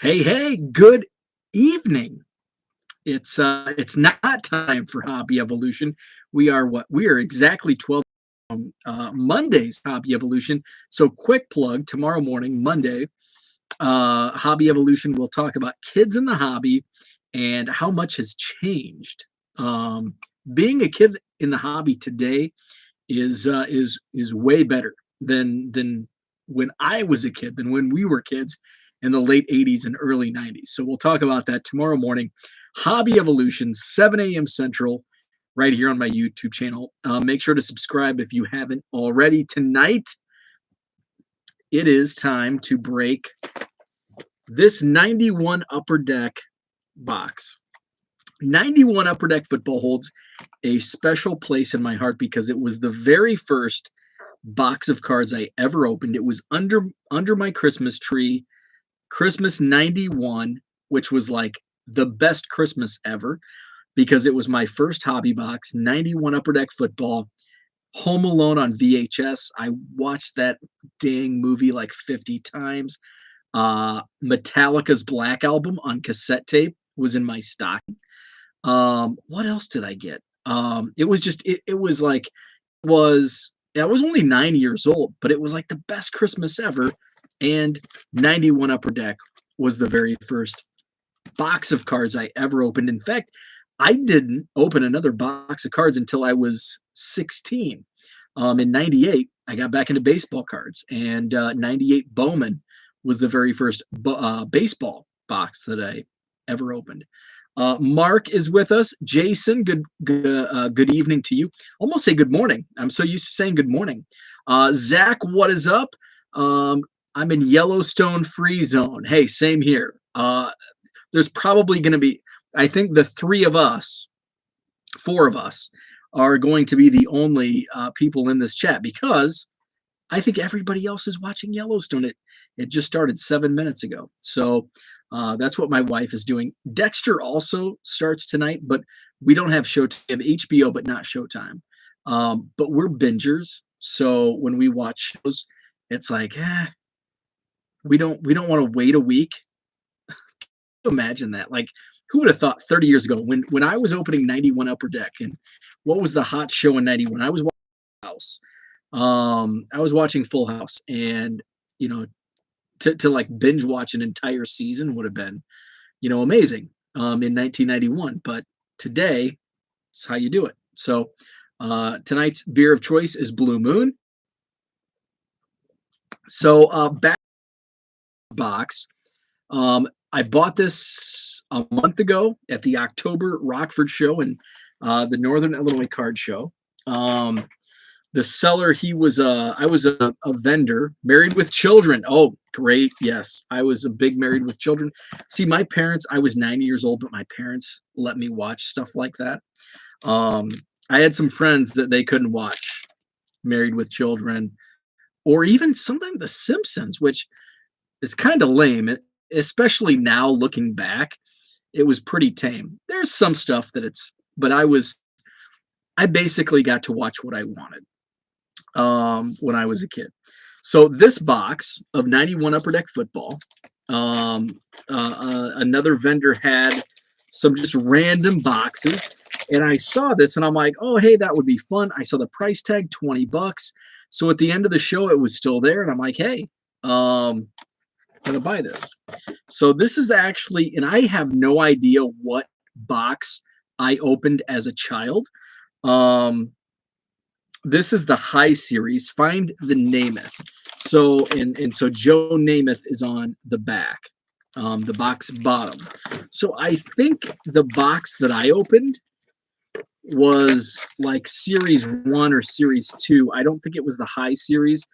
Hey, hey, good evening. It's not time for Hobby Evolution. We are exactly 12 Monday's Hobby Evolution. So quick plug, tomorrow morning, Monday, Hobby Evolution will talk about kids in the hobby and how much has changed. Um, Being a kid in the hobby today is way better than when I was a kid, than when we were kids in the late 80s and early 90s. So we'll talk about that tomorrow morning. Hobby Evolution, 7 a.m. Central, right here on my YouTube channel. Make sure to subscribe if you haven't already. Tonight, it is time to break this 91 Upper Deck box. 91 Upper Deck football holds a special place in my heart because it was the very first box of cards I ever opened. It was under my Christmas tree, Christmas 91, which was like the best Christmas ever because it was my first hobby box, 91 Upper Deck football, Home Alone on VHS. I watched that dang movie like 50 times. Metallica's Black Album on cassette tape was in my stocking. What else did I get? It was just it was like was I was only 9 years old, but it was like the best Christmas ever. And 91 Upper Deck was the very first box of cards I ever opened. In fact, I didn't open another box of cards until I was 16. In 98, I got back into baseball cards, and 98 Bowman was the very first baseball box that I ever opened. Mark is with us. Jason, good evening to you. Almost say good morning. I'm so used to saying good morning. Zach, what is up? I'm in Yellowstone free zone. Hey, same here. There's probably going to be, I think the four of us, are going to be the only people in this chat because I think everybody else is watching Yellowstone. It just started 7 minutes ago. So that's what my wife is doing. Dexter also starts tonight, but we don't have Showtime. We have HBO, but not Showtime. But we're bingers. So when we watch shows, it's like, we don't want to wait a week. Imagine that. Like, who would have thought 30 years ago when I was opening 91 Upper Deck, and what was the hot show in 91? I was watching Full House. I was watching Full House, and to like binge watch an entire season would have been, amazing in 1991. But today, it's how you do it. So tonight's beer of choice is Blue Moon. So back box. I bought this a month ago at the October Rockford show and the Northern Illinois Card Show. The seller, I was a vendor, married with children. Oh, great. Yes, I was a big married with children. See, my parents, I was 90 years old, but my parents let me watch stuff like that. I had some friends that they couldn't watch Married with Children, or even sometimes The Simpsons, which is kind of lame, especially now looking back. It was pretty tame. There's some stuff but I basically got to watch what I wanted when I was a kid. So this box of 91 Upper Deck football, another vendor had some just random boxes, and I saw this and I'm like, oh, hey, that would be fun. I saw the price tag, $20. So at the end of the show, it was still there, and I'm like, hey, I'm gonna buy this. So this is actually, and I have no idea what box I opened as a child. This is the High Series. Find the Namath. So so Joe Namath is on the back, the box bottom. So I think the box that I opened was like Series 1 or Series 2. I don't think it was the High Series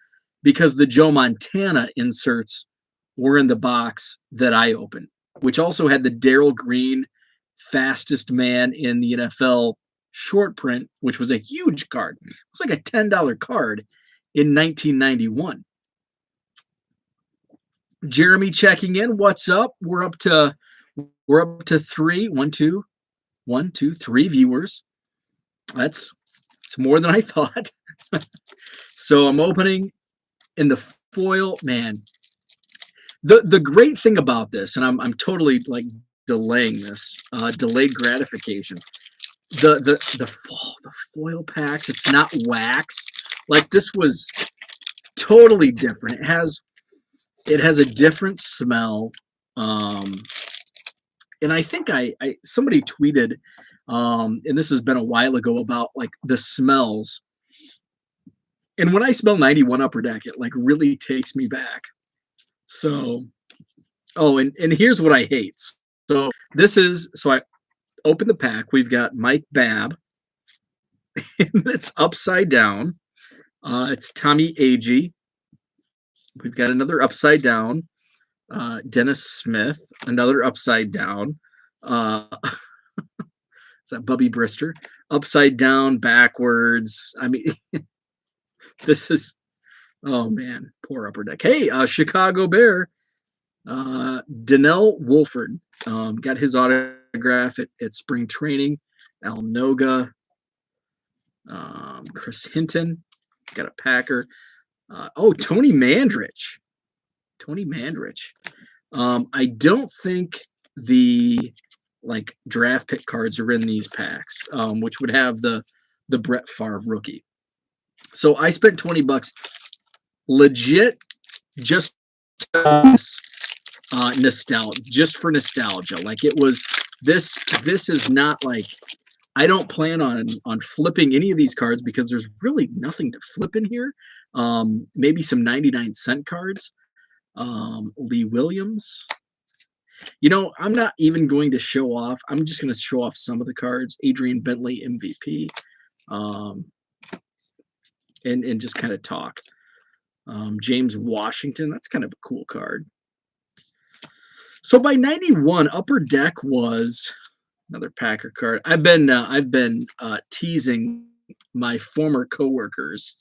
because the Joe Montana inserts were in the box that I opened, which also had the Darrell Green fastest man in the NFL short print, which was a huge card. It was like a $10 card in 1991. Jeremy checking in. What's up? We're up to three. One, two, three viewers. It's more than I thought. So I'm opening in the foil. Man, The great thing about this, and I'm totally like delaying this, delayed gratification. The foil packs, it's not wax. Like this was totally different. It has a different smell. Um, and I think I somebody tweeted, and this has been a while ago, about like the smells. And when I smell 91 Upper Deck, it like really takes me back. So, oh, and here's what I hate. So I open the pack. We've got Mike Babb, and it's upside down. It's Tommy Agee. We've got another upside down. Dennis Smith, another upside down. Is that Bubby Brister? Upside down, backwards. I mean, this is, oh man, poor Upper Deck. Hey, Chicago Bear, Donnell Wolford, got his autograph at spring training. Al Noga, Chris Hinton, got a Packer. Tony Mandrich. I don't think the like draft pick cards are in these packs, which would have the Brett Favre rookie. So I spent $20 legit just nostalgia, just for nostalgia. Like it was this is not like, I don't plan on flipping any of these cards because there's really nothing to flip in here. Maybe some 99-cent cards. Lee Williams. I'm not even going to show off. I'm just going to show off some of the cards. Adrian Bentley, MVP. And just kind of talk. James Washington, that's kind of a cool card. So by 91, Upper Deck was another Packer card. I've been teasing my former coworkers,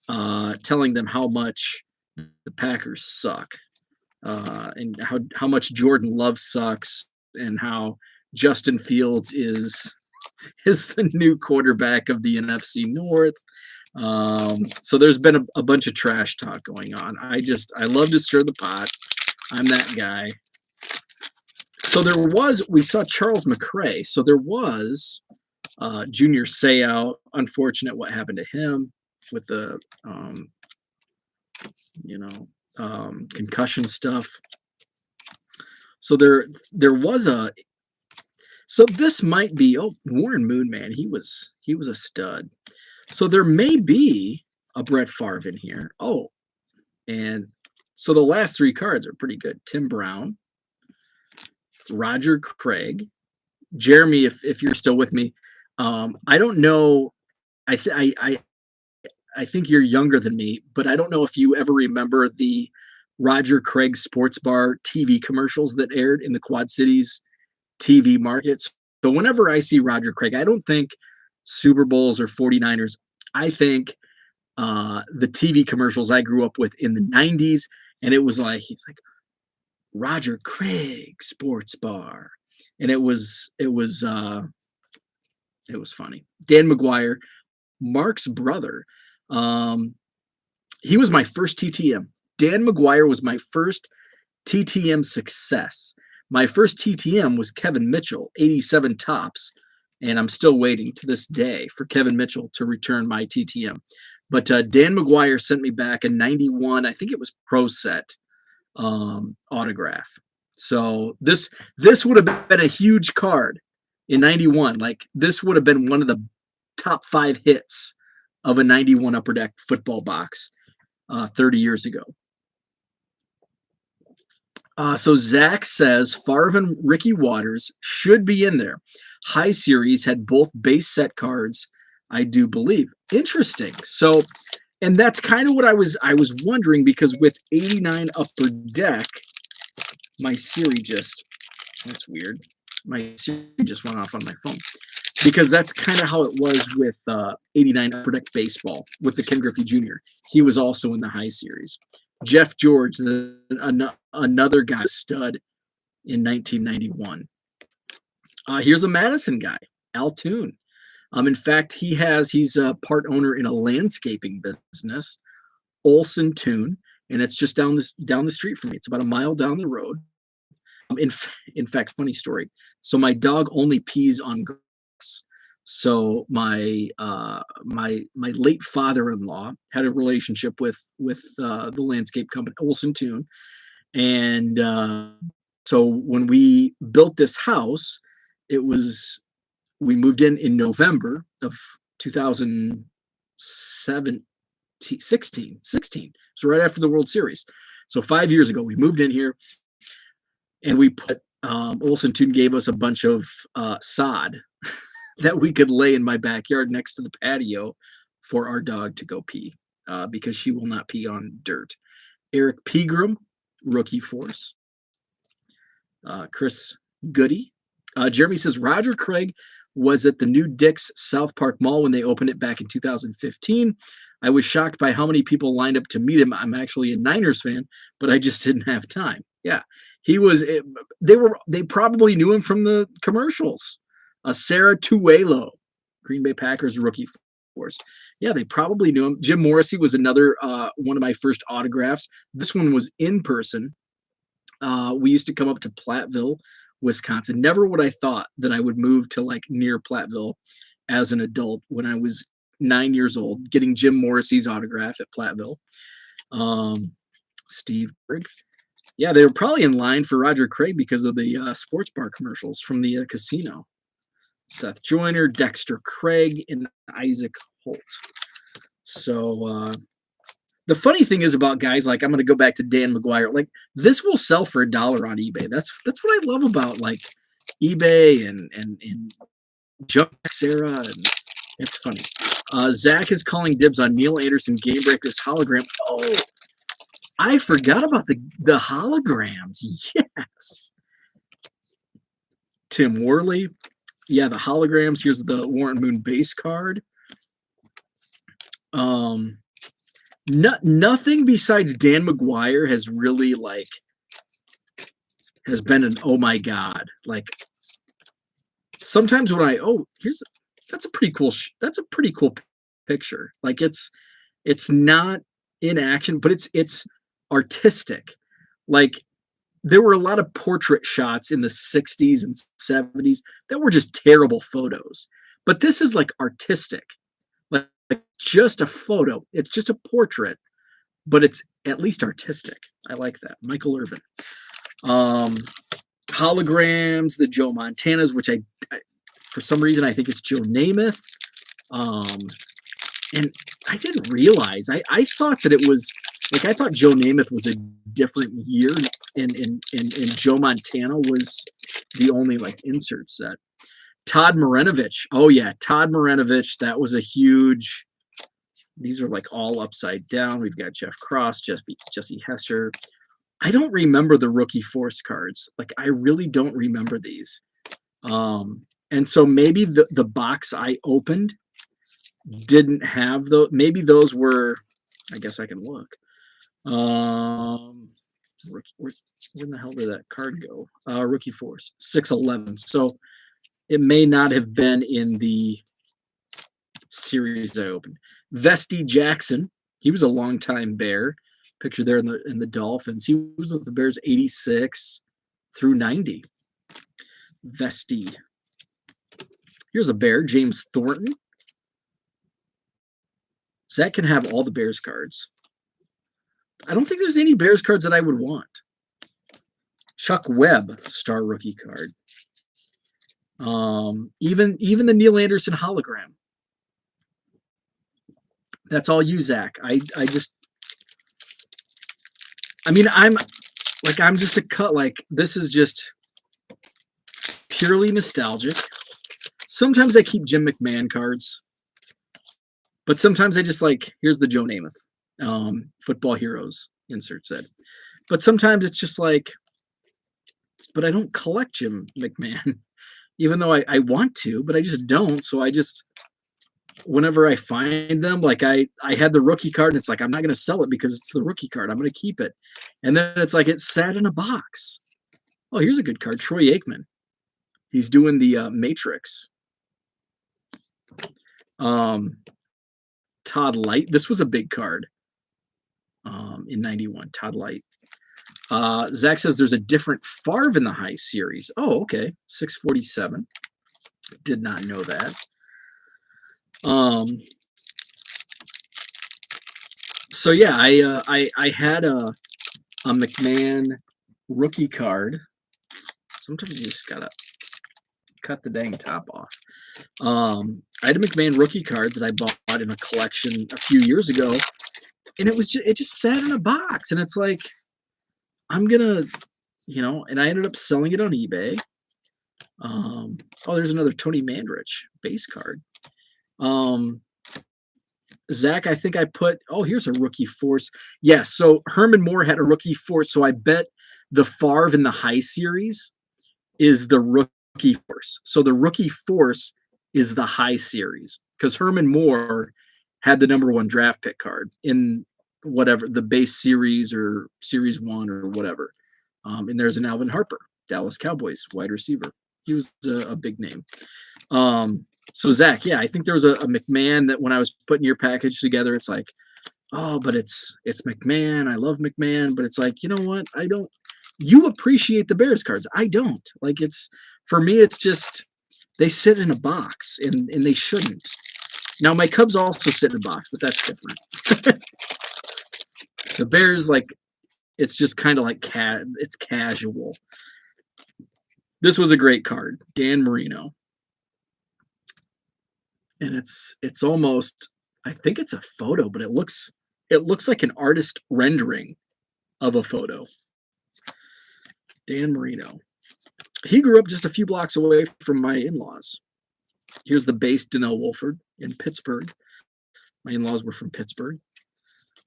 telling them how much the Packers suck, and how much Jordan Love sucks, and how Justin Fields is the new quarterback of the NFC North. So there's been a bunch of trash talk going on. I love to stir the pot. I'm that guy. So we saw Charles McCray. So there was Junior Seau. Unfortunate what happened to him with the concussion stuff. So there was so this might be, Warren Moon, man, he was a stud. So there may be a Brett Favre in here. And so the last three cards are pretty good. Tim Brown, Roger Craig, Jeremy, if you're still with me. I don't know. I think you're younger than me, but I don't know if you ever remember the Roger Craig Sports Bar TV commercials that aired in the Quad Cities TV markets. So whenever I see Roger Craig, I don't think Super Bowls or 49ers. I think the TV commercials I grew up with in the 90s, and it was like, he's like, Roger Craig Sports Bar. And it was funny. Dan McGuire, Mark's brother. He was my first TTM. Dan McGuire was my first TTM success. My first TTM was Kevin Mitchell, 87 tops, and I'm still waiting to this day for Kevin Mitchell to return my TTM. But Dan McGuire sent me back a 91, I think it was Pro Set autograph. So this would have been a huge card in 91. Like this would have been one of the top 5 hits of a 91 Upper Deck football box 30 years ago. So Zach says Favre and Ricky Watters should be in there. High Series had both base set cards, I do believe. Interesting. So, and that's kind of what I was wondering, because with 89 Upper Deck, my Siri that's weird. My Siri just went off on my phone, because that's kind of how it was with 89 Upper Deck baseball with the Ken Griffey Jr. He was also in the High Series. Jeff George, another guy, stud in 1991. Here's a Madison guy, Al Toon. In fact, he's a part owner in a landscaping business, Olson Toon, and it's just down the street from me. It's about a mile down the road. In fact, funny story. So my dog only pees on grass. So my late father-in-law had a relationship with the landscape company Olson Toon, and so when we built this house, it was we moved in November of 2007 16. So right after the World Series. So 5 years ago, we moved in here and we put Olson Toon gave us a bunch of sod that we could lay in my backyard next to the patio for our dog to go pee because she will not pee on dirt. Eric Pegram, rookie force. Chris Goody. Jeremy says Roger Craig was at the new Dick's South Park Mall when they opened it back in 2015. I was shocked by how many people lined up to meet him. I'm actually a Niners fan, but I just didn't have time. Yeah, he was. They probably knew him from the commercials. Sarah Tuelo, Green Bay Packers rookie force. Yeah, they probably knew him. Jim Morrissey was another one of my first autographs. This one was in person. We used to come up to Platteville, Wisconsin. Never would I thought that I would move to like near Platteville as an adult when I was 9 years old, getting Jim Morrissey's autograph at Platteville. Steve Berg. Yeah, they were probably in line for Roger Craig because of the sports bar commercials from the casino. Seth Joyner, Dexter Craig, and Isaac Holt. So the funny thing is about guys like, I'm going to go back to Dan McGuire. Like, this will sell for $1 on eBay. That's what I love about like eBay and Junk Sarah, and it's funny. Zach is calling dibs on Neil Anderson Game Breakers hologram. Oh, I forgot about the holograms. Yes. Tim Worley. Yeah, the holograms. Here's the Warren Moon base card. Nothing besides Dan McGuire has really has been an oh my god. Like sometimes when that's a pretty cool picture. Like it's not in action, but it's artistic. Like there were a lot of portrait shots in the 60s and 70s that were just terrible photos. But this is like artistic. Like just a photo. It's just a portrait, but it's at least artistic. I like that. Michael Irvin. Holograms, the Joe Montanas, which I for some reason I think it's Joe Namath. And I didn't realize. I thought that it was like I thought Joe Namath was a different year, and Joe Montana was the only like insert set. Todd Marinovich. Oh yeah, Todd Marinovich. That was a huge. These are like all upside down. We've got Jeff Cross, Jesse Hester. I don't remember the rookie force cards. Like I really don't remember these. And so maybe the box I opened didn't have those. Maybe those were. I guess I can look. Where in the hell did that card go? Rookie force 611. So it may not have been in the series I opened. Vesty Jackson, he was a longtime Bear. Picture there in the Dolphins. He was with the Bears 86 through 90. Vesty. Here's a Bear, James Thornton. Zach can have all the Bears cards. I don't think there's any Bears cards that I would want. Chuck Webb, star rookie card. Even the Neil Anderson hologram. That's all you, Zach. I'm just a cut. Like this is just purely nostalgic. Sometimes I keep Jim McMahon cards, but sometimes I just like here's the Joe Namath, Football Heroes insert set. But sometimes it's just like, but I don't collect Jim McMahon, even though I want to, but I just don't. So I just. Whenever I find them, like I had the rookie card, and it's like I'm not going to sell it because it's the rookie card. I'm going to keep it, and then it's like it's sat in a box. Oh, here's a good card, Troy Aikman. He's doing the Matrix. Todd Light. This was a big card. in 91. Todd Light. Zach says there's a different Favre in the high series. Oh, okay. 647. Did not know that. So yeah, I had a McMahon rookie card. Sometimes you just gotta cut the dang top off. I had a McMahon rookie card that I bought in a collection a few years ago, and it just sat in a box, and it's like, I'm gonna, and I ended up selling it on eBay. Oh, there's another Tony Mandrich base card. Zach, I think I put, here's a rookie force. Yeah, so Herman Moore had a rookie force, so I bet the Favre in the high series is the rookie force. So the rookie force is the high series because Herman Moore had the number 1 draft pick card in whatever, the base series or series 1 or whatever. And there's an Alvin Harper, Dallas Cowboys wide receiver. He was a big name. So Zach, yeah, I think there was a McMahon that when I was putting your package together, it's like, but it's McMahon. I love McMahon, but it's like, you know what? You appreciate the Bears cards. I don't. Like, for me, it's just, they sit in a box and they shouldn't. Now my Cubs also sit in a box, but that's different. The Bears, like, it's just kind of like it's casual. This was a great card, Dan Marino. And it's almost, I think it's a photo, but it looks like an artist rendering of a photo. Dan Marino. He grew up just a few blocks away from my in-laws. Here's the base Donnell Wolford in Pittsburgh. My in-laws were from Pittsburgh.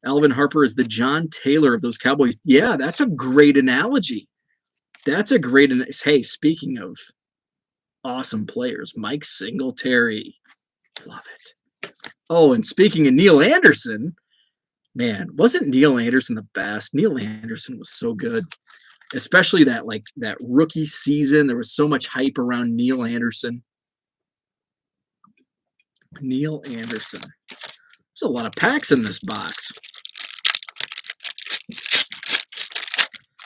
Alvin Harper is the John Taylor of those Cowboys. Yeah, that's a great analogy. Hey, speaking of awesome players, Mike Singletary. Love it. Oh, and speaking of Neil Anderson, man, wasn't Neil Anderson the best? Neil Anderson was so good, especially that rookie season. There was so much hype around Neil Anderson. Neil Anderson. There's a lot of packs in this box.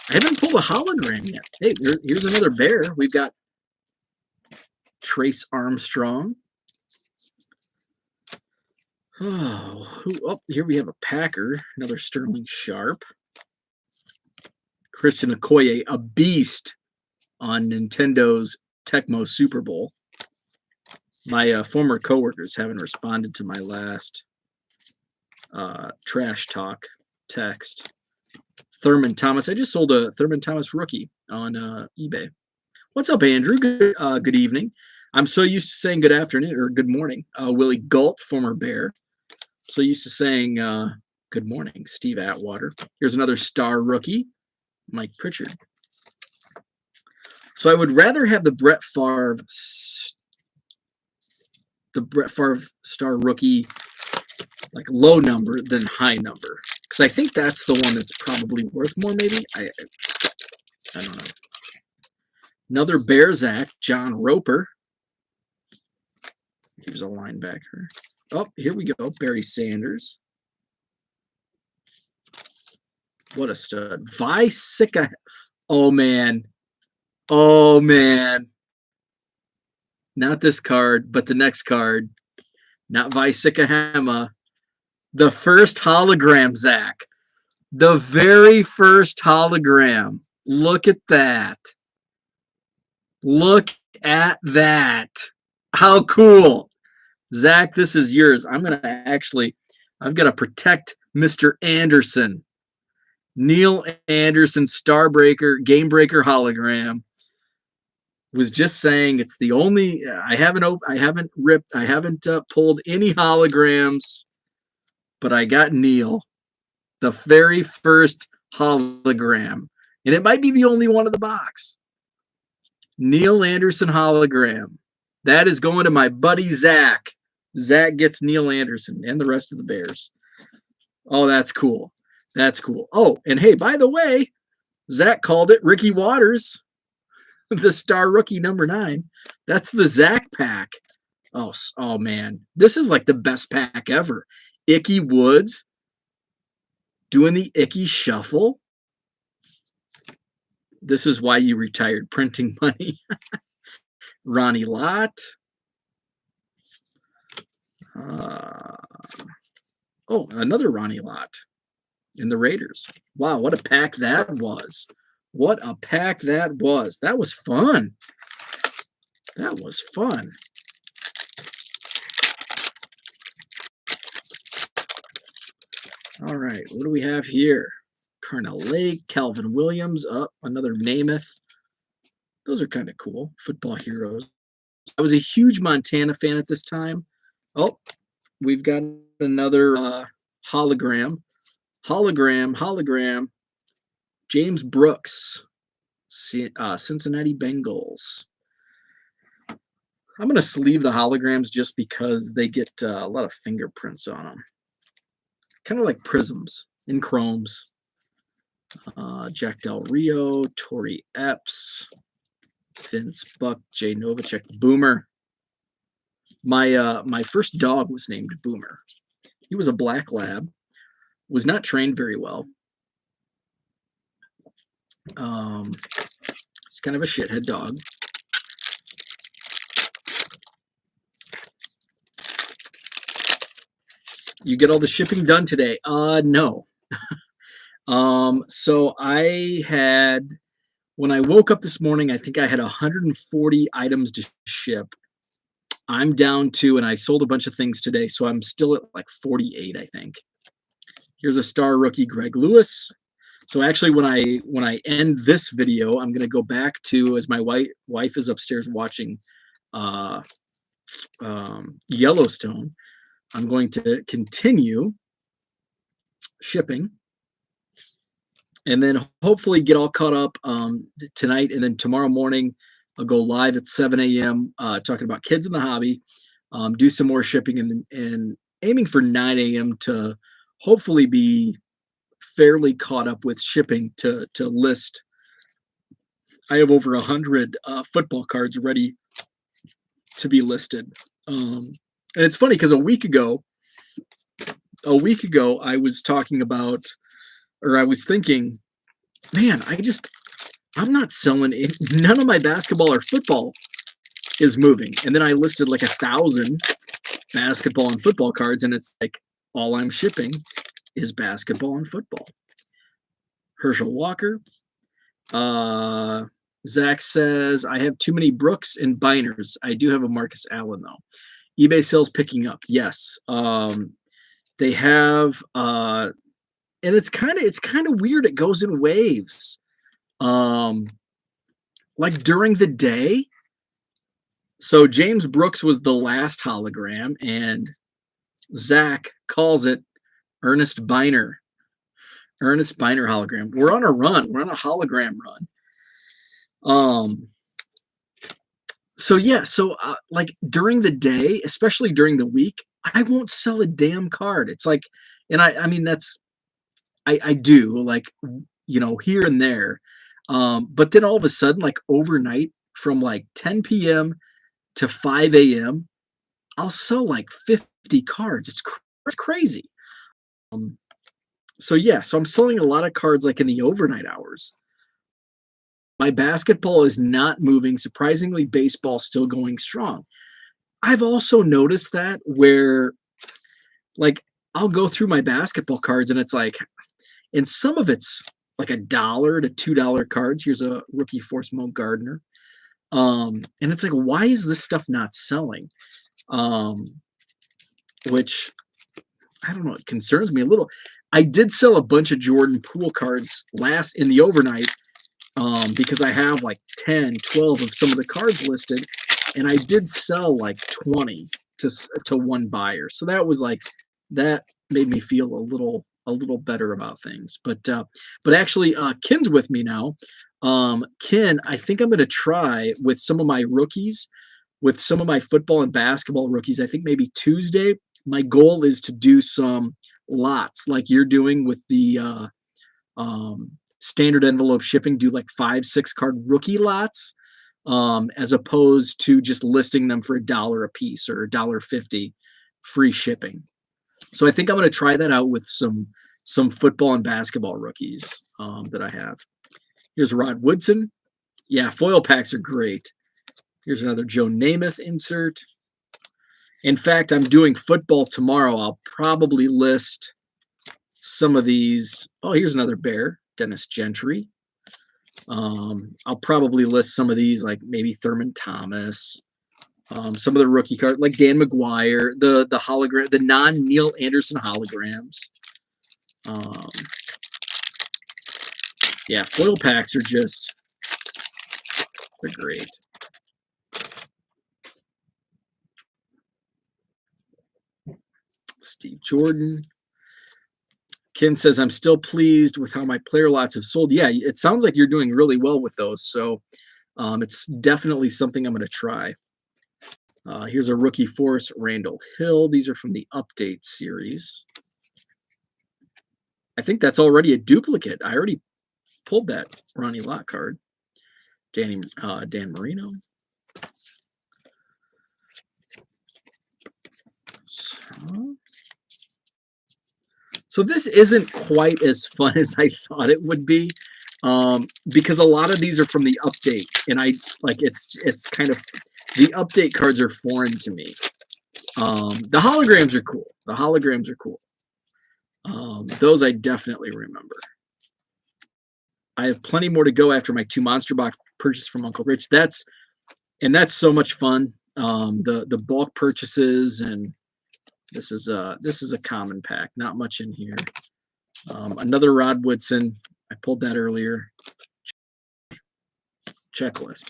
I haven't pulled a hologram yet. Hey, here's another Bear. We've got Trace Armstrong. Here we have a Packer, another Sterling Sharp. Christian Okoye, a beast on Nintendo's Tecmo Super Bowl. My former coworkers haven't responded to my last trash talk text. Thurman Thomas. I just sold a Thurman Thomas rookie on eBay. What's up, Andrew? Good evening. I'm so used to saying good afternoon or good morning. Willie Galt, former Bear. So used to saying good morning, Steve Atwater. Here's another star rookie, Mike Pritchard. So I would rather have the Brett Favre star rookie, like low number than high number, because I think that's the one that's probably worth more. Maybe I don't know. Another Bears act, John Roper. He was a linebacker. Oh, here we go. Barry Sanders. What a stud. Vicika. Oh, man. Not this card, but the next card. Not Vicika. The first hologram, Zach. The very first hologram. Look at that. Look at that. How cool. Zach, this is yours. I've got to protect Mr. Anderson. Neil Anderson, Starbreaker, Game Breaker hologram. Was just saying it's the only, I haven't pulled any holograms, but I got Neil, the very first hologram. And it might be the only one in the box. Neil Anderson hologram. That is going to my buddy Zach. Zach gets Neil Anderson and the rest of the Bears. Oh, that's cool. That's cool. Oh, and hey, by the way, Zach called it Ricky Waters, the star rookie number 9. That's the Zach pack. Oh man. This is like the best pack ever. Ickey Woods. doing the icky shuffle. This is why you retired, printing money. Ronnie Lott. Oh, another Ronnie Lott in the Raiders. Wow, what a pack that was. What a pack that was. That was fun. That was fun. All right, what do we have here? Carnell Lake, Calvin Williams, another Namath. Those are kind of cool. Football heroes. I was a huge Montana fan at this time. Oh, we've got another hologram. Hologram. James Brooks, Cincinnati Bengals. I'm going to sleeve the holograms just because they get a lot of fingerprints on them. Kind of like prisms in chromes. Jack Del Rio, Torrey Epps, Vince Buck, Jay Novacek, Boomer. My first dog was named Boomer. He was a black lab, was not trained very well. It's kind of a shithead dog. You get all the shipping done today? No. So I had, when I woke up this morning, I think I had 140 items to ship. I'm down to, and I sold a bunch of things today, so I'm still at like 48, I think. Here's a star rookie, Greg Lewis. So actually, when I end this video, I'm going to go back to, as my wife is upstairs watching Yellowstone, I'm going to continue shipping and then hopefully get all caught up tonight. And then tomorrow morning, I'll go live at 7 a.m. Talking about kids in the hobby, do some more shipping, and aiming for 9 a.m. to hopefully be fairly caught up with shipping to list. I have over 100 football cards ready to be listed. And it's funny because a week ago, I was talking about, or I was thinking, man, I'm not selling it. None of my basketball or football is moving. And then I listed like 1,000 basketball and football cards, and it's like all I'm shipping is basketball and football. Herschel Walker. Zach says, I have too many Brooks and Beiners. I do have a Marcus Allen, though. eBay sales picking up. Yes. They have, and it's kind of weird. It goes in waves. Like during the day. So James Brooks was the last hologram, and Zach calls it Ernest Beiner hologram. We're on a run. We're on a hologram run. So like during the day, especially during the week, I won't sell a damn card. It's like, and I mean, I do, like, here and there. But then all of a sudden, like overnight from like 10 p.m. to 5 a.m., I'll sell like 50 cards. It's crazy. So I'm selling a lot of cards like in the overnight hours. My basketball is not moving. Surprisingly, baseball still going strong. I've also noticed that where, like, I'll go through my basketball cards and it's like, and some of it's like $1 to $2 cards. Here's a rookie Force Mo Gardner. And it's like, why is this stuff not selling? Which, I don't know, it concerns me a little. I did sell a bunch of Jordan Poole cards in the overnight because I have like 10, 12 of some of the cards listed, and I did sell like 20 to one buyer. So that was like, that made me feel a little better about things. But actually, Ken's with me now. Ken, I think I'm going to try with some of my rookies, with some of my football and basketball rookies. I think maybe Tuesday. My goal is to do some lots like you're doing with the standard envelope shipping, do like 5-6 card rookie lots, as opposed to just listing them for $1 a piece or $1.50 free shipping. So I think I'm going to try that out with some some football and basketball rookies that I have. Here's Rod Woodson. Yeah, foil packs are great. Here's another Joe Namath insert. In fact, I'm doing football tomorrow. I'll probably list some of these. Oh, here's another Bear, Dennis Gentry. I'll probably list some of these, like maybe Thurman Thomas. Some of the rookie cards, like Dan McGuire, the hologram, the non-Neil Anderson holograms. Yeah, foil packs are just, they're great. Steve Jordan. Ken says, I'm still pleased with how my player lots have sold. Yeah, it sounds like you're doing really well with those. So it's definitely something I'm going to try. Here's a rookie force, Randall Hill. These are from the update series. I think that's already a duplicate. I already pulled that Ronnie Lott card. Dan Marino. So this isn't quite as fun as I thought it would be, because a lot of these are from the update, and I like it's kind of, the update cards are foreign to me. The holograms are cool. The holograms are cool. Those I definitely remember. I have plenty more to go after my 2 monster box purchase from Uncle Rich. That's so much fun. The bulk purchases, and this is a common pack. Not much in here. Another Rod Woodson. I pulled that earlier. Checklist.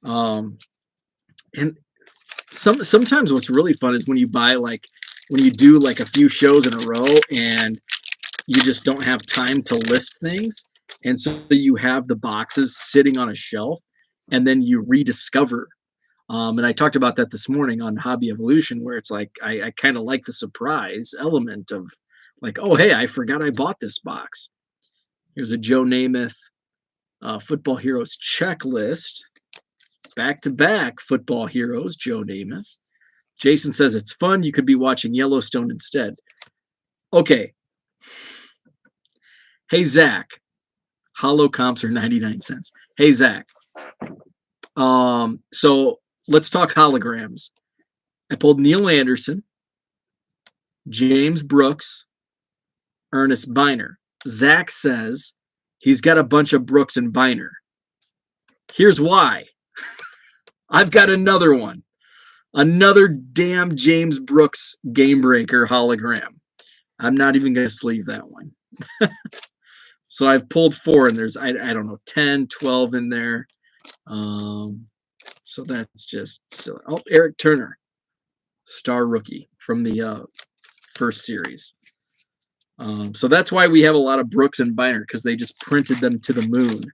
And sometimes what's really fun is when you buy, like, when you do like a few shows in a row and you just don't have time to list things, and so you have the boxes sitting on a shelf, and then you rediscover. And I talked about that this morning on Hobby Evolution, where it's like I kind of like the surprise element of, like, oh, hey, I forgot I bought this box. Here's a Joe Namath Football Heroes checklist. Back-to-back Football Heroes, Joe Namath. Jason says it's fun. You could be watching Yellowstone instead. Okay. Hey, Zach. Hollow comps are 99 cents. Hey, Zach. So let's talk holograms. I pulled Neil Anderson, James Brooks, Ernest Biner. Zach says he's got a bunch of Brooks and Biner. Here's why. I've got another one. Another damn James Brooks Game Breaker hologram. I'm not even going to sleeve that one. So I've pulled 4, and there's, I don't know, 10, 12 in there. So that's just silly. Oh, Eric Turner, star rookie from the first series. So that's why we have a lot of Brooks and Biner, because they just printed them to the moon.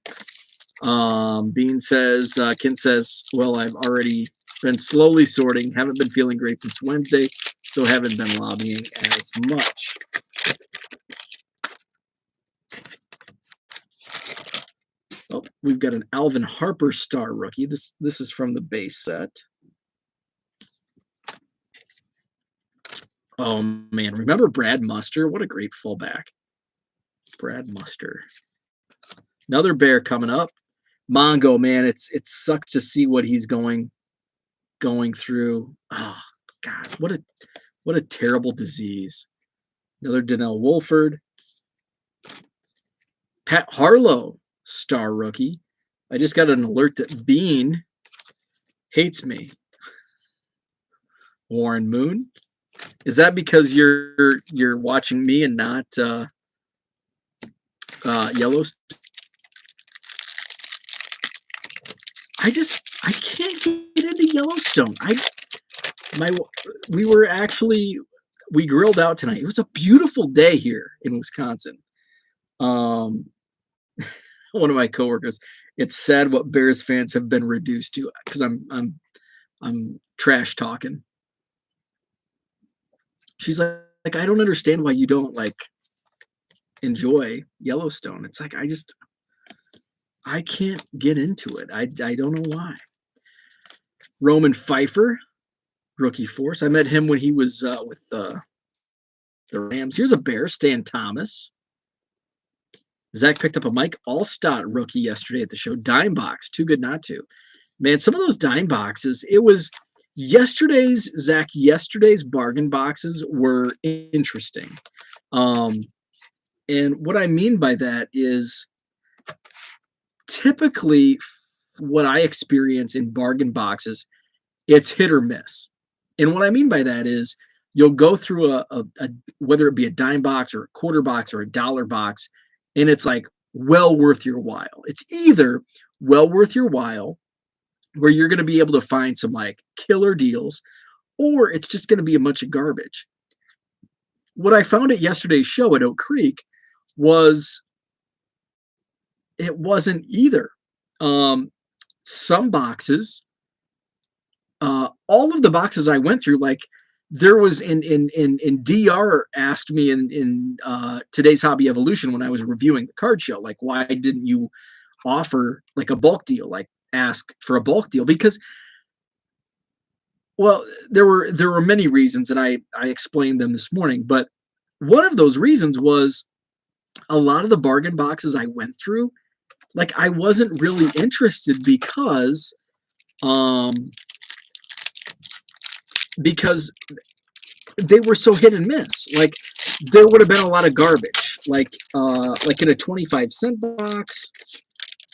Bean says, Ken says, well, I've already been slowly sorting. Haven't been feeling great since Wednesday, so haven't been lobbying as much. Oh, we've got an Alvin Harper star rookie. This is from the base set. Oh, man. Remember Brad Muster? What a great fullback. Brad Muster. Another Bear coming up. Mongo, man, it sucks to see what he's going through. Oh, God, what a terrible disease. Another Donnell Wolford. Pat Harlow, star rookie. I just got an alert that Bean hates me. Warren Moon. Is that because you're watching me and not Yellowstone? I can't get into Yellowstone. We grilled out tonight. It was a beautiful day here in Wisconsin. One of my coworkers, it's sad what Bears fans have been reduced to, because I'm trash talking. She's like, I don't understand why you don't like enjoy Yellowstone. It's like, I can't get into it. I don't know why. Roman Pfeiffer, rookie force. I met him when he was with the Rams. Here's a Bear, Stan Thomas. Zach picked up a Mike Allstott rookie yesterday at the show. Dime box, too good not to. Man, some of those dime boxes, it was yesterday's bargain boxes were interesting. And what I mean by that is typically what I experience in bargain boxes, it's hit or miss. And what I mean by that is you'll go through a whether it be a dime box or a quarter box or a dollar box, and it's like well worth your while. It's either well worth your while, where you're going to be able to find some like killer deals, or it's just going to be a bunch of garbage. What I found at yesterday's show at Oak Creek was it wasn't either. Some boxes, all of the boxes I went through, like there was in DR asked me in today's Hobby Evolution when I was reviewing the card show, like, why didn't you offer like a bulk deal, like ask for a bulk deal? Because, well, there were many reasons, and I explained them this morning, but one of those reasons was a lot of the bargain boxes I went through, like I wasn't really interested because they were so hit and miss. Like there would have been a lot of garbage, like in a 25-cent box.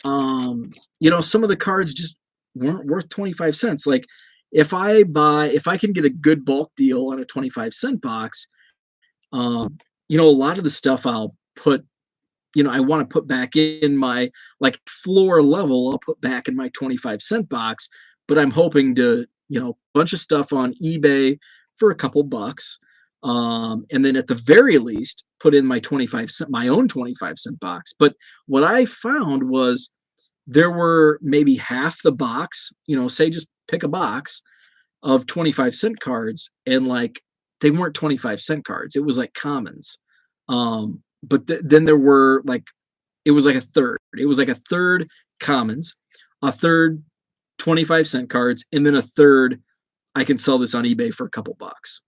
Some of the cards just weren't worth 25 cents. Like if I can get a good bulk deal on a 25-cent box, a lot of the stuff I'll put, I want to put back in my like floor level, I'll put back in my 25-cent box, but I'm hoping to, a bunch of stuff on eBay for a couple bucks. And then at the very least, put in my own 25-cent box. But what I found was there were maybe half the box, say just pick a box of 25-cent cards, and like they weren't 25-cent cards. It was like commons. But then there were like, it was like a third. It was like a third commons, a third 25-cent cards, and then a third I can sell this on eBay for a couple bucks.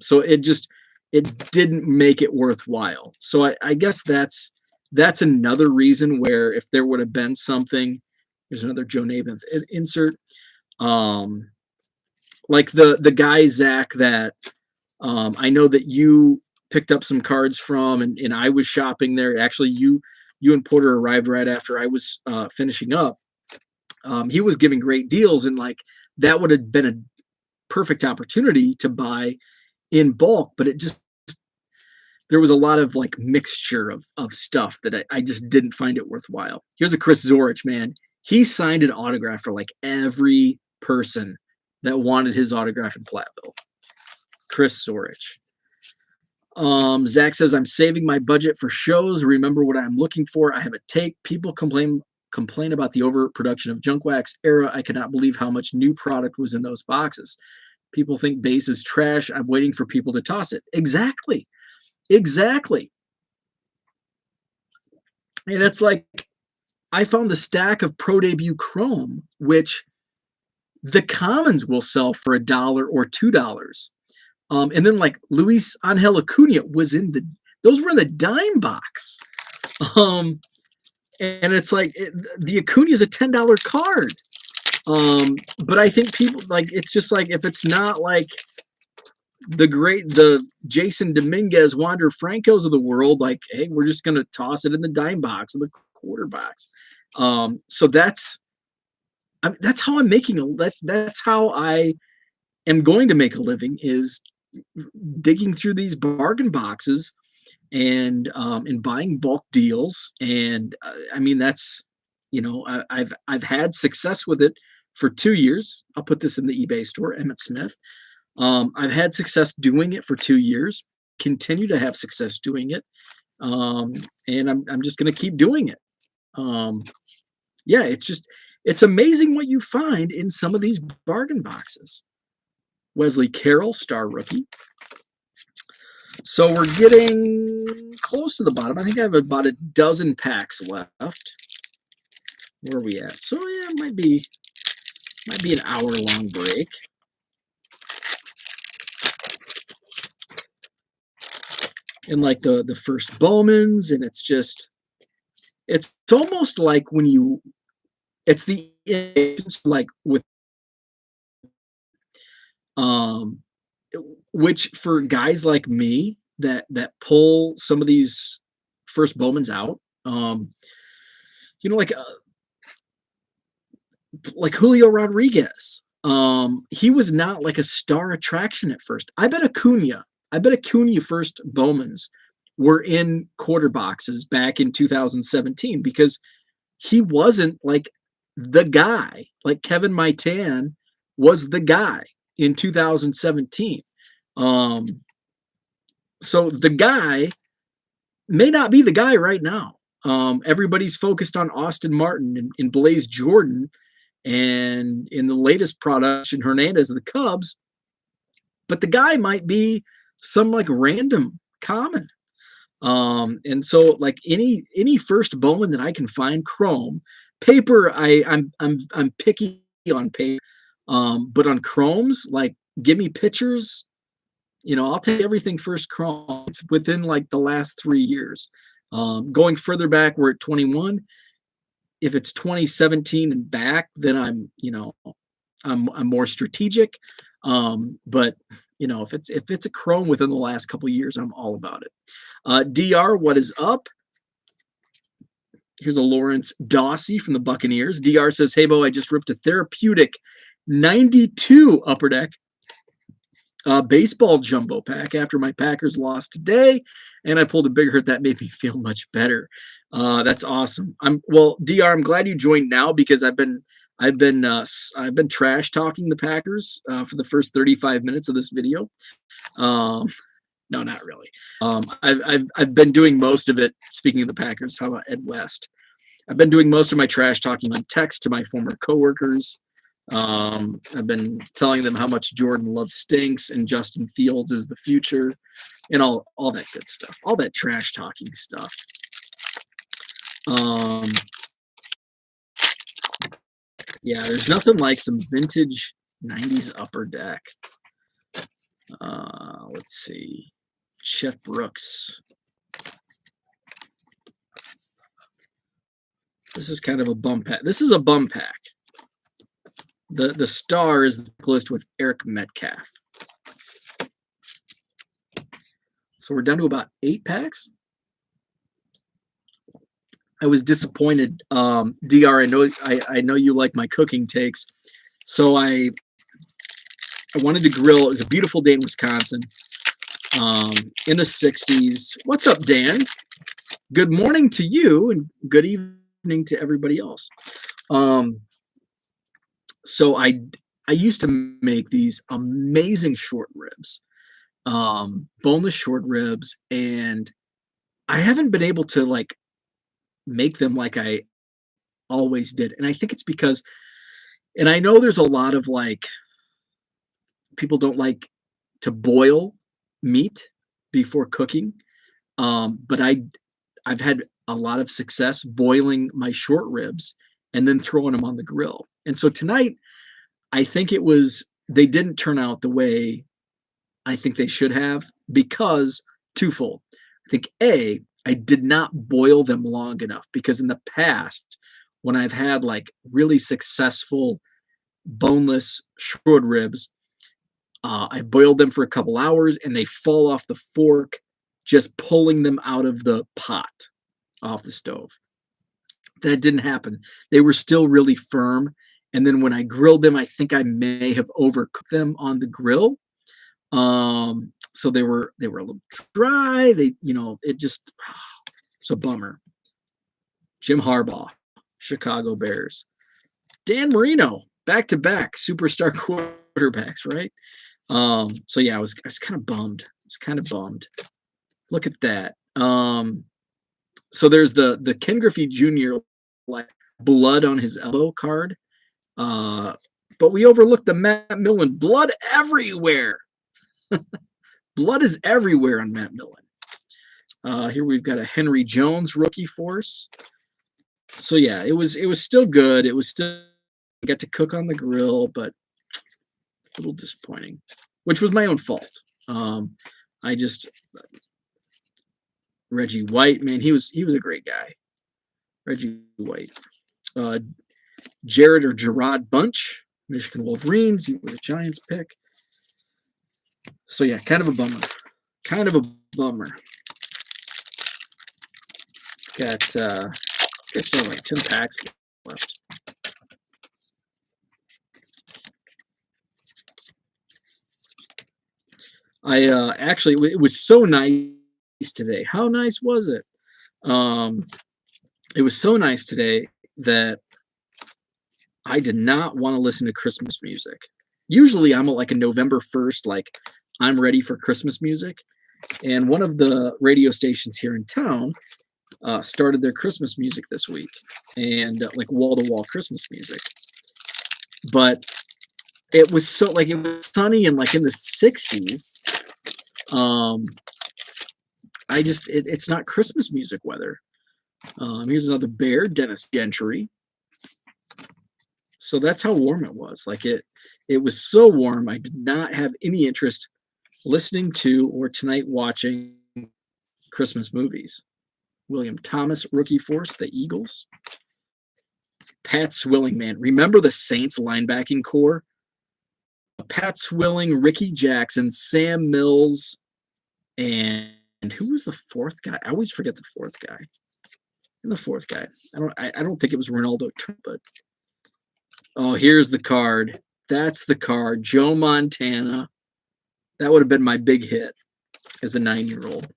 So it didn't make it worthwhile. So I guess that's another reason where if there would have been something, there's another Joe Namath insert. Like the guy, Zach, that I know that you picked up some cards from, and I was shopping there. Actually, you and Porter arrived right after I was finishing up. He was giving great deals, and like that would have been a perfect opportunity to buy in bulk, but there was a lot of like mixture of stuff that I just didn't find it worthwhile. Here's a Chris Zorich, man. He signed an autograph for like every person that wanted his autograph in Platteville. Chris Zorich. Zach says, I'm saving my budget for shows. Remember what I'm looking for. I have a take. People complain about the overproduction of junk wax era. I cannot believe how much new product was in those boxes. People think base is trash. I'm waiting for people to toss it. Exactly. And it's like, I found the stack of Pro Debut Chrome, which the commons will sell for $1 or $2. And then like Luis Angel Acuna those were in the dime box. And it's like the Acuna is a $10 card. But I think people like, it's just like, if it's not like the Jason Dominguez, Wander Francos of the world, like, hey, we're just going to toss it in the dime box or the quarter box. So that's how I'm making that's how I am going to make a living, is digging through these bargain boxes and buying bulk deals. And I mean, that's, I've had success with it for 2 years. I'll put this in the eBay store, Emmett Smith. I've had success doing it for 2 years, continue to have success doing it. And I'm just going to keep doing it. It's amazing what you find in some of these bargain boxes. Wesley Carroll, star rookie. So we're getting close to the bottom. I think I have about a dozen packs left. Where are we at? So yeah, it might be an hour-long break. and like the first Bowmans, and it's almost like when you it's the like with um which for guys like me that pull some of these first Bowmans out, you know, like Julio Rodriguez. He was not like a star attraction at first. I bet Acuna first Bowmans were in quarter boxes back in 2017 because he wasn't like the guy. Like Kevin Maitan was the guy in 2017. Um, so the guy may not be the guy right now. Everybody's focused on Austin Martin and Blaze Jordan, and in the latest production, Hernandez of the Cubs. But the guy might be some like random common. And so like any first Bowman that I can find chrome paper, I'm picky on paper. But on chromes, like give me pictures. You know, I'll take everything first chrome. It's within like the last 3 years. Going further back, we're at 21. If it's 2017 and back, then I'm more strategic. But you know, if it's a chrome within the last couple of years, I'm all about it. DR, what is up? Here's a Lawrence Dawsey from the Buccaneers. DR says, "Hey, Bo, I just ripped a therapeutic 92 Upper Deck baseball jumbo pack after my Packers lost today, and I pulled a big hurt that made me feel much better." That's awesome. DR, I'm glad you joined now because I've been trash talking the Packers for the first 35 minutes of this video. No, not really. I've been doing most of it. Speaking of the Packers, how about Ed West? I've been doing most of my trash talking on text to my former coworkers. I've been telling them how much Jordan Love stinks and Justin Fields is the future, and all that good stuff, all that trash talking stuff. Yeah, there's nothing like some vintage 90s Upper Deck. Let's see. Chet Brooks. This is kind of a bum pack. This is a bum pack. The star is the list with Eric Metcalf. So we're down to about 8 packs. I was disappointed. DR, I know you like my cooking takes. So I wanted to grill. It was a beautiful day in Wisconsin. In the 60s. What's up, Dan? Good morning to you and good evening to everybody else. So I used to make these amazing short ribs, boneless short ribs, and I haven't been able to like make them like I always did. And I think it's because, and I know there's a lot of like people don't like to boil meat before cooking, but I've had a lot of success boiling my short ribs and then throwing them on the grill. And so tonight, I think they didn't turn out the way I think they should have because twofold. I think I did not boil them long enough because in the past, when I've had like really successful boneless short ribs, I boiled them for a couple hours and they fall off the fork, just pulling them out of the pot, off the stove. That didn't happen. They were still really firm. And then when I grilled them, I think I may have overcooked them on the grill. So they were a little dry. It's a bummer. Jim Harbaugh, Chicago Bears. Dan Marino, back-to-back superstar quarterbacks, right? So yeah, I was kind of bummed. Look at that. So there's the Ken Griffey Jr. like blood on his elbow card. But we overlooked the Matt Millen blood everywhere. Blood is everywhere on Matt Millen. Here we've got a Henry Jones rookie force. So yeah, it was still good. It was still got to cook on the grill, but a little disappointing, which was my own fault. Reggie White, man, he was a great guy. Reggie White. Uh, Jared or Gerard Bunch, Michigan Wolverines. He was a Giants pick. So yeah, kind of a bummer. Kind of a bummer. Got I guess still like 10 packs left. I actually it was so nice today. How nice was it? It was so nice today that I did not want to listen to Christmas music. Usually I'm like a November 1st, like I'm ready for Christmas music. And one of the radio stations here in town started their Christmas music this week, and like wall-to-wall Christmas music. But it was so like it was sunny and like in the 60s. It's not Christmas music weather. Here's another bear, Dennis Gentry. So that's how warm it was. Like it was so warm. I did not have any interest listening to or tonight watching Christmas movies. William Thomas, rookie force, the Eagles. Pat Swilling, man. Remember the Saints linebacking core? Pat Swilling, Ricky Jackson, Sam Mills, and who was the fourth guy? I always forget the fourth guy. And the fourth guy. I don't think it was Ronaldo, but oh, here's the card. That's the card. Joe Montana. That would have been my big hit as a 9-year-old.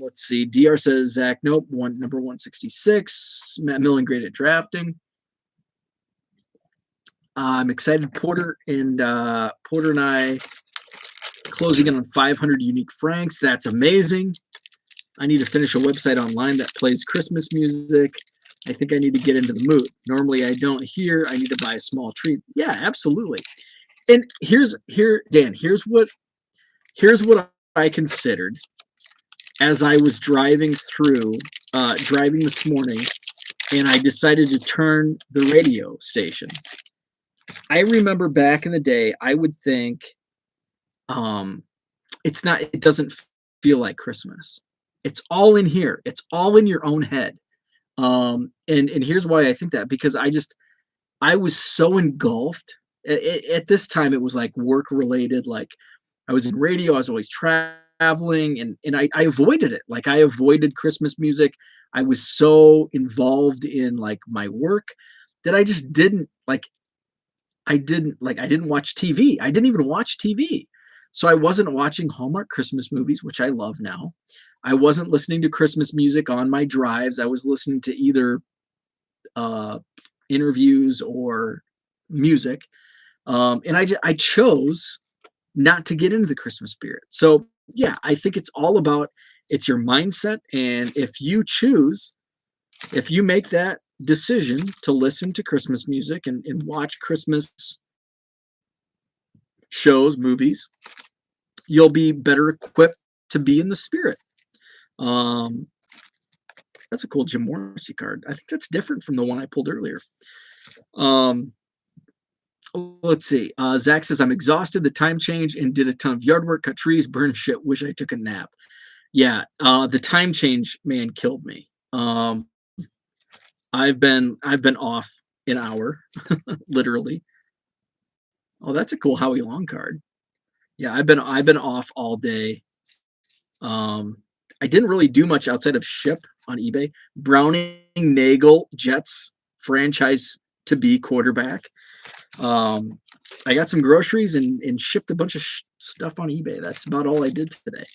Let's see. DR says Zach. Nope. Number 166. Matt Millen, great at drafting. I'm excited. Porter and I closing in on 500 unique franks. That's amazing. I need to finish a website online that plays Christmas music. I think I need to get into the mood. Normally I don't hear. I need to buy a small treat. Yeah, absolutely. And Dan, here's what I considered as I was driving this morning, and I decided to turn the radio station. I remember back in the day, I would think, it doesn't feel like Christmas. It's all in here. It's all in your own head. And here's why I think that, because I was so engulfed at this time. It was like work related. Like I was in radio. I was always traveling, and I avoided it. Like I avoided Christmas music. I was so involved in like my work that I just didn't I didn't watch TV. I didn't even watch TV. So I wasn't watching Hallmark Christmas movies, which I love now. I wasn't listening to Christmas music on my drives. I was listening to either interviews or music. And I chose not to get into the Christmas spirit. So yeah, I think it's all about, it's your mindset. And if you make that decision to listen to Christmas music and watch Christmas shows, movies, you'll be better equipped to be in the spirit. That's a cool Jim Morrissey card. I think that's different from the one I pulled earlier. Let's see. Zach says, I'm exhausted. The time change and did a ton of yard work, cut trees, burn shit. Wish I took a nap. Yeah. The time change, man, killed me. I've been off an hour, literally. Oh, that's a cool Howie Long card. Yeah, I've been off all day. I didn't really do much outside of ship on eBay. Browning Nagel, Jets franchise to be quarterback. I got some groceries and shipped a bunch of stuff on eBay. That's about all I did today.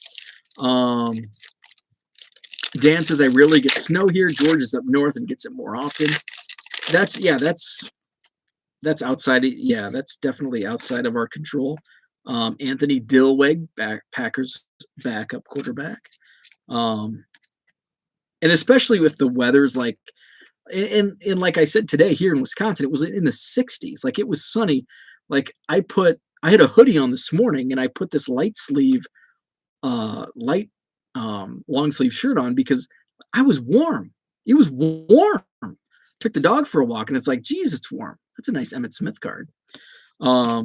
Dan says, I rarely get snow here. George is up north and gets it more often. That's outside. Yeah, that's definitely outside of our control. Anthony Dillweg, Packers backup quarterback. And especially if the weather's like, and like I said today here in Wisconsin, it was in the 60s. Like it was sunny. Like I had a hoodie on this morning and I put this long sleeve shirt on because I was warm. It was warm. Took the dog for a walk and it's like, geez, it's warm. That's a nice Emmitt Smith card. I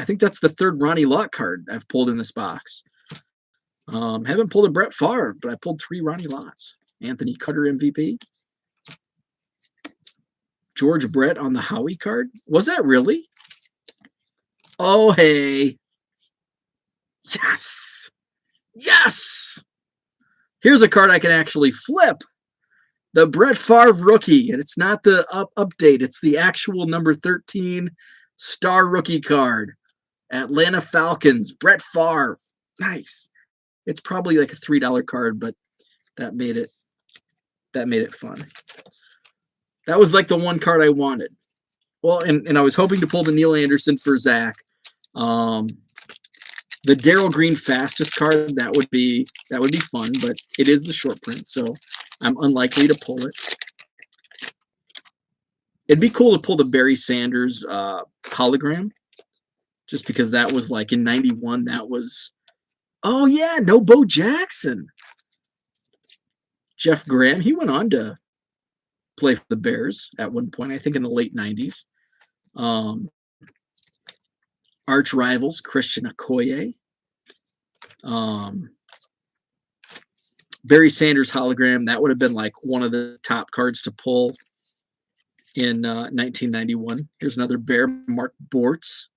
think that's the third Ronnie Lott card I've pulled in this box. Haven't pulled a Brett Favre, but I pulled 3 Ronnie Lots. Anthony Cutter MVP. George Brett on the Howie card. Was that really? Oh, hey. Yes. Yes. Here's a card I can actually flip. The Brett Favre rookie. And it's not the update. It's the actual number 13 star rookie card. Atlanta Falcons. Brett Favre. Nice. It's probably like a $3 card, but that made it fun. That was like the one card I wanted. Well, and I was hoping to pull the Neil Anderson for Zach. The Darryl Green fastest card, that would be fun, but it is the short print, so I'm unlikely to pull it. It'd be cool to pull the Barry Sanders hologram, just because that was like in '91. That was, oh yeah, no Bo Jackson. Jeff Graham, he went on to play for the Bears at one point, I think in the late '90s. Arch rivals, Christian Okoye. Barry Sanders hologram, that would have been like one of the top cards to pull in 1991. Here's another Bear, Mark Bortz.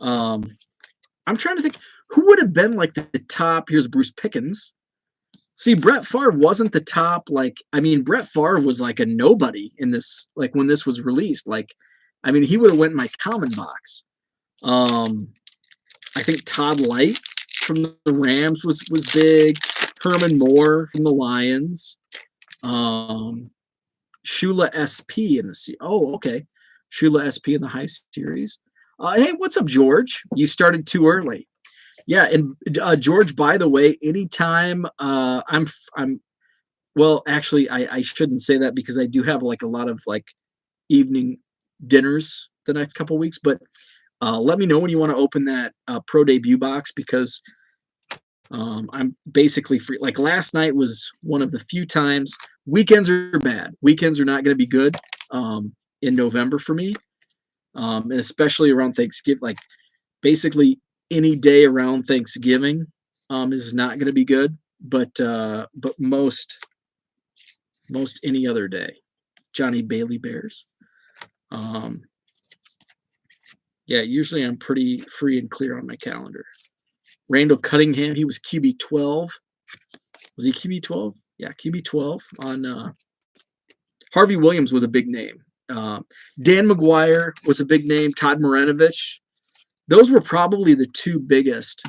I'm trying to think, who would have been like the top? Here's Bruce Pickens. See, Brett Favre wasn't the top. Like, I mean, Brett Favre was like a nobody in this, like when this was released. Like, I mean, he would have went in my common box. I think Todd Light from the Rams was big. Herman Moore from the Lions. Shula SP in the okay. Shula SP in the high series. Hey, what's up, George? You started too early. Yeah, and George, by the way, anytime I'm well, actually, I shouldn't say that because I do have like a lot of like evening dinners the next couple weeks, but let me know when you want to open that pro debut box because I'm basically free. Like last night was one of the few times. Weekends are bad. Weekends are not going to be good in November for me, and especially around Thanksgiving. Like basically any day around Thanksgiving is not going to be good. But most any other day. Johnny Bailey Bears. Yeah, usually I'm pretty free and clear on my calendar. Randall Cunningham, he was QB 12. Was he QB 12? Yeah, QB 12 on Harvey Williams was a big name. Dan McGuire was a big name. Todd Marinovich. Those were probably the two biggest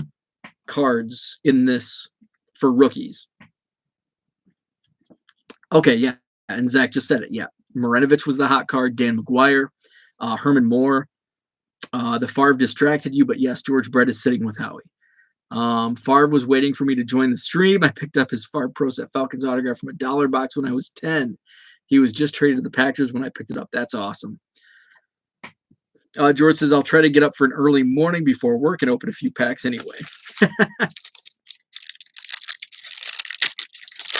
cards in this for rookies. Okay, yeah. And Zach just said it. Yeah. Marinovich was the hot card. Dan McGuire. Herman Moore. The Favre distracted you, but yes, George Brett is sitting with Howie. Favre was waiting for me to join the stream. I picked up his Favre Pro Set Falcons autograph from $1 box when I was 10. He was just traded to the Packers when I picked it up. That's awesome. George says, I'll try to get up for an early morning before work and open a few packs anyway.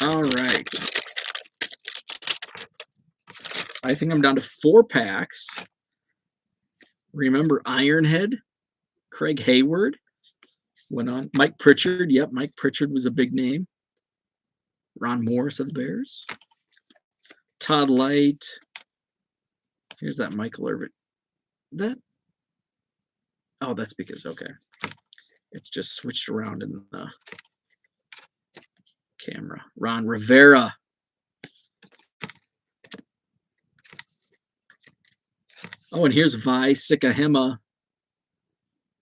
All right. I think I'm down to 4 packs. Remember Ironhead? Craig Hayward went on. Mike Pritchard. Yep, Mike Pritchard was a big name. Ron Morris of the Bears. Todd Light. Here's that Michael Irvin. That? Oh, that's because, okay. It's just switched around in the camera. Ron Rivera. Oh, and here's Vi Sikahema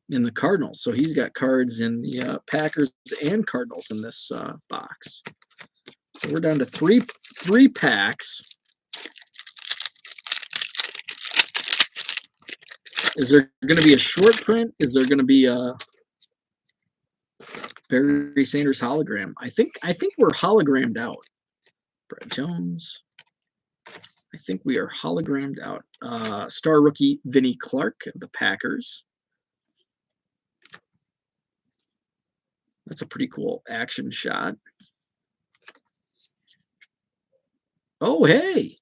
in the Cardinals. So he's got cards in the Packers and Cardinals in this box. So we're down to three packs. Is there going to be a short print? Is there going to be a Barry Sanders hologram? I think we're hologrammed out. Brett Jones. I think we are hologrammed out. Star rookie Vinnie Clark of the Packers. That's a pretty cool action shot. Oh, hey.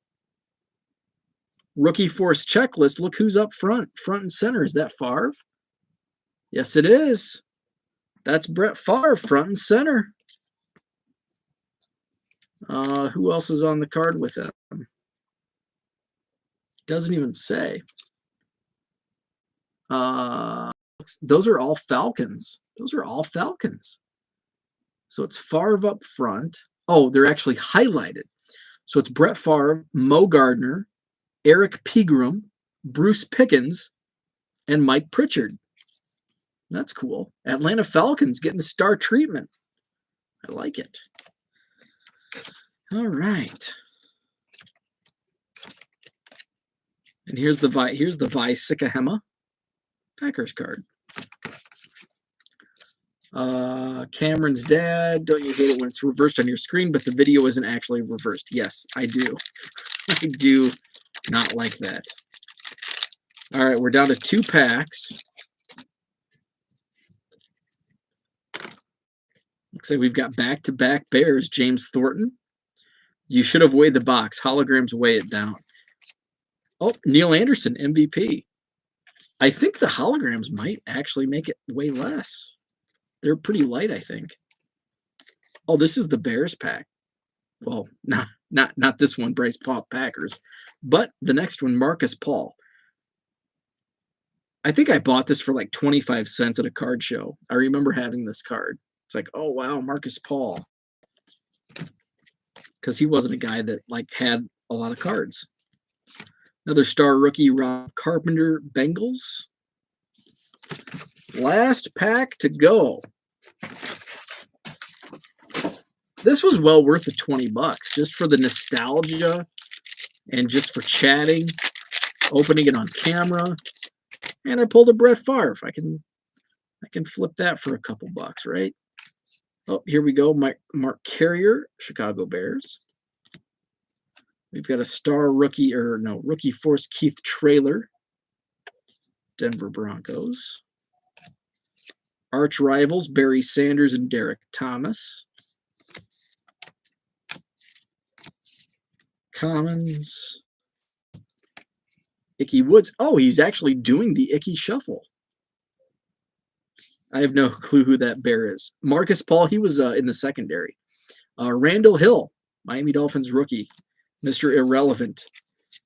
Rookie Force checklist. Look who's up front and center. Is that Favre? Yes, it is. That's Brett Favre, front and center. Who else is on the card with him? Doesn't even say. Those are all Falcons. Those are all Falcons. So it's Favre up front. Oh, they're actually highlighted. So it's Brett Favre, Mo Gardner, Eric Pegram, Bruce Pickens, and Mike Pritchard. That's cool. Atlanta Falcons getting the star treatment. I like it. All right. And here's the Vi Sikahema Packers card. Cameron's dad. Don't you hate it when it's reversed on your screen, but the video isn't actually reversed? Yes, I do. I do not like that. All right, we're down to 2 packs. Looks like we've got back-to-back Bears. James Thornton. You should have weighed the box. Holograms weigh it down. Oh, Neil Anderson, MVP. I think the holograms might actually make it way less. They're pretty light, I think. Oh, this is the Bears pack. Well, not this one, Bryce Paul Packers, but the next one, Marcus Paul. I think I bought this for like 25 cents at a card show. I remember having this card. It's like, oh wow, Marcus Paul. Because he wasn't a guy that like had a lot of cards. Another star rookie, Rob Carpenter, Bengals. Last pack to go. This was well worth the $20 just for the nostalgia and just for chatting, opening it on camera. And I pulled a Brett Favre. I can flip that for a couple bucks, right? Oh, here we go. Mark Carrier, Chicago Bears. We've got a star rookie, rookie force, Keith Traylor, Denver Broncos. Arch rivals, Barry Sanders and Derek Thomas. Commons. Icky Woods. Oh, he's actually doing the Icky Shuffle. I have no clue who that bear is. Marcus Paul, he was in the secondary. Randall Hill, Miami Dolphins rookie, Mr. Irrelevant.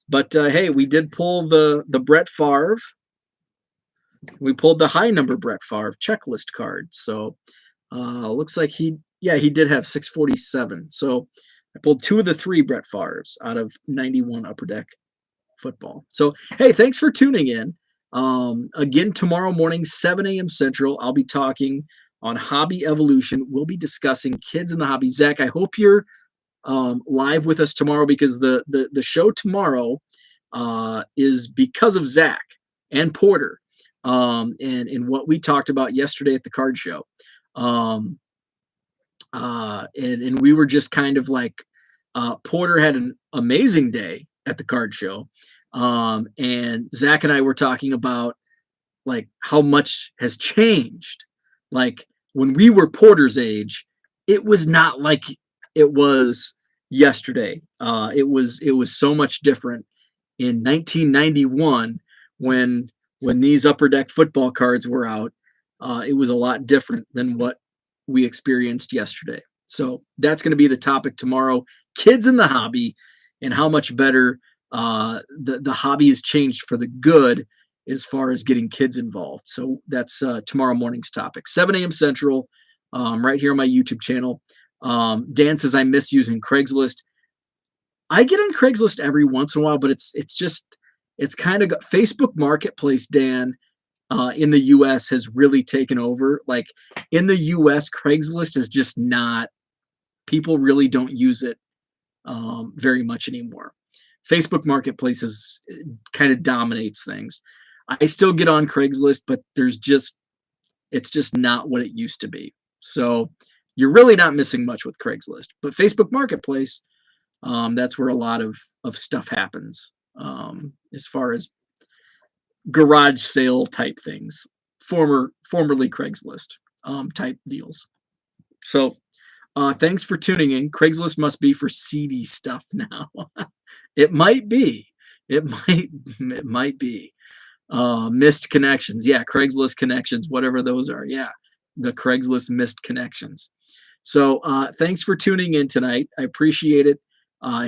But hey, we did pull the Brett Favre. We pulled the high number Brett Favre checklist card. So looks like he did have 647. So I pulled 2 of the 3 Brett Favres out of 91 Upper Deck football. So hey, thanks for tuning in. Again, tomorrow morning, 7 a.m. Central, I'll be talking on Hobby Evolution. We'll be discussing kids in the hobby. Zach, I hope you're live with us tomorrow, because the show tomorrow is because of Zach and Porter and what we talked about yesterday at the card show. And we were just kind of like, Porter had an amazing day at the card show. And Zach and I were talking about like how much has changed. Like when we were Porter's age, it was not like it was yesterday. It was so much different in 1991 when these Upper Deck football cards were out. It was a lot different than what we experienced yesterday. So that's going to be the topic tomorrow. Kids in the hobby and how much better the hobby has changed for the good as far as getting kids involved. So that's tomorrow morning's topic, 7 a.m. Central, right here on my YouTube channel. Dan says, I miss using Craigslist. I get on Craigslist every once in a while, but it's kind of Facebook Marketplace, Dan, in the US has really taken over. Like in the US, Craigslist is just not, people really don't use it very much anymore. Facebook Marketplace kind of dominates things. I still get on Craigslist, but it's just not what it used to be. So you're really not missing much with Craigslist. But Facebook Marketplace, that's where a lot of stuff happens as far as garage sale type things, formerly Craigslist type deals. So thanks for tuning in. Craigslist must be for seedy stuff now. It might be. It might be. Missed connections. Yeah, Craigslist connections, whatever those are. Yeah. the Craigslist missed connections. So thanks for tuning in tonight. I appreciate it.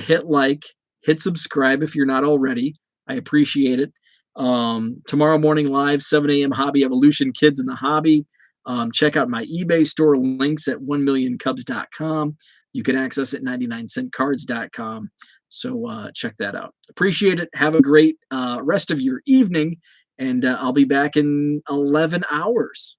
Hit like, hit subscribe if you're not already. I appreciate it. Tomorrow morning live, 7 a.m. Hobby Evolution, Kids in the Hobby. Check out my eBay store links at 1millioncubs.com. You can access it at 99centcards.com. So check that out. Appreciate it. Have a great rest of your evening, and I'll be back in 11 hours.